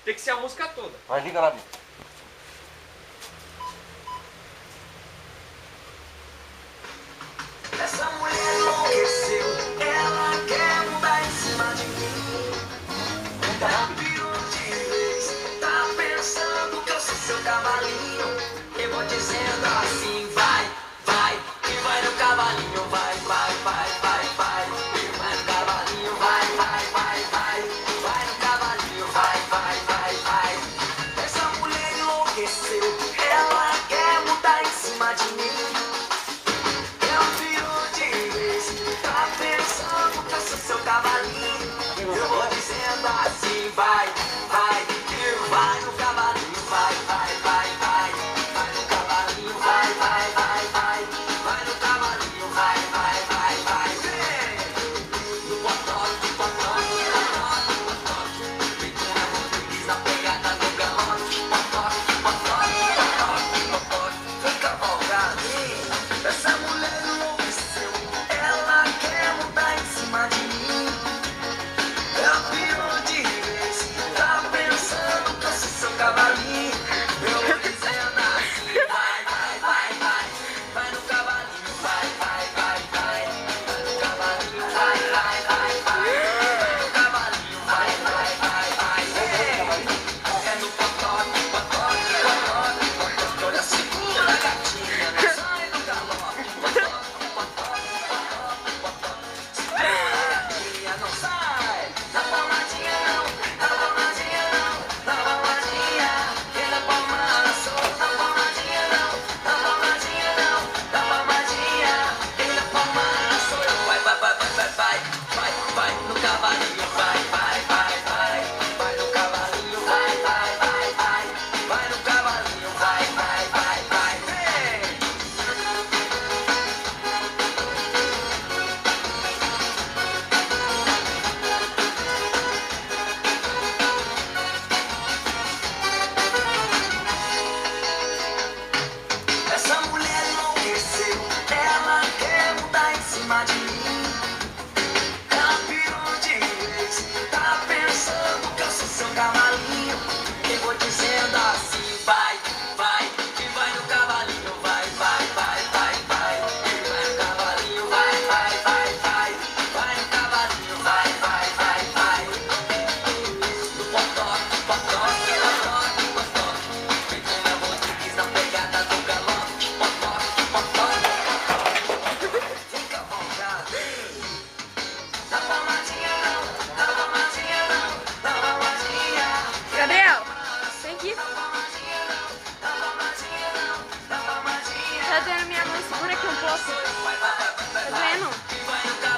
Tem que ser a música toda. Vai, liga lá, Bico. Essa mulher enlouqueceu, ela quer mudar em cima de mim. Ela pirou de vez, tá pensando que eu sou seu cavalinho. Eu vou dizendo assim, vai, vai, e vai no cavalinho, vai, vai, vai, vai, vai. E vai no cavalinho, vai, vai, vai, vai. Vai no cavalinho, vai, vai, vai, vai. Essa mulher enlouqueceu, ela quer mudar em cima de mim. Tá pensando que eu sou seu cavalinho. Eu vou dizendo assim, vai, vai, e vai no cavalinho, vai, vai, vai, vai. Vai no cavalinho, vai, vai, vai, vai. Vai no cavalinho, vai, vai, vai, vai. Vem! No potoque, potoque, potoque, potoque. Vem com a Rodrigues na pegada do galope. Potoque, potoque, potoque, potoque. Vem cavalgar, vem. Essa mulher enlouqueceu, ela quer mudar em cima de mim. Ela pirou de vez, tá pensando que eu sou seu cavalinho. Eu vou dizendo assim, vai, vai, vai, vai. Vai no cavalinho, vai, vai, vai, vai. Vai no cavalinho, vai, vai, vai, vai. Vai no cavalinho, vai, vai, vai, vai. É no potoque, potoque, potoque, potoque. Olha a segura, gatinha, não sai do galope. Potoque, potoque, potoque, potoque. Segura, gatinha, não sai. Na palmadinha não, na palmadinha não, na palmadinha. E na palmada sou, na palmadinha não, na palmadinha não, na palmadinha. E na palmada sou eu. Vai, vai, vai, vai, vai, vai. Vai, vai no cavalinho, vai, vai, vai, vai. Vai no cavalinho, vai, vai, vai, vai. Vai no cavalinho, vai, vai, vai, vai. Vem! Essa mulher enlouqueceu, ela quer mudar em cima de mim. Ela pirou de vez, tá pensando que eu sou seu cavalinho. Eu vou dizendo assim, vai, vai, e vai no cavalinho, vai, vai, vai, vai, vai. E vai no cavalinho, vai, vai, vai, vai. Vai no cavalinho, vai, vai, vai, vai. No potoque, potoque, potoque, potoque. Vem com a Rodrigues na pegada do galope. Potoque, potoque, potoque. Vem cavalgar, vem. Na palmadinha não, na palmadinha não, na palmadinha. Gabriel, vem aqui. Na palmadinha não, na palmadinha não, na palmadinha. Tá doendo minha mão, segura aqui um pouco. Vai, vai, vai, vai, Tá vai. doendo? E vai no cavalinho.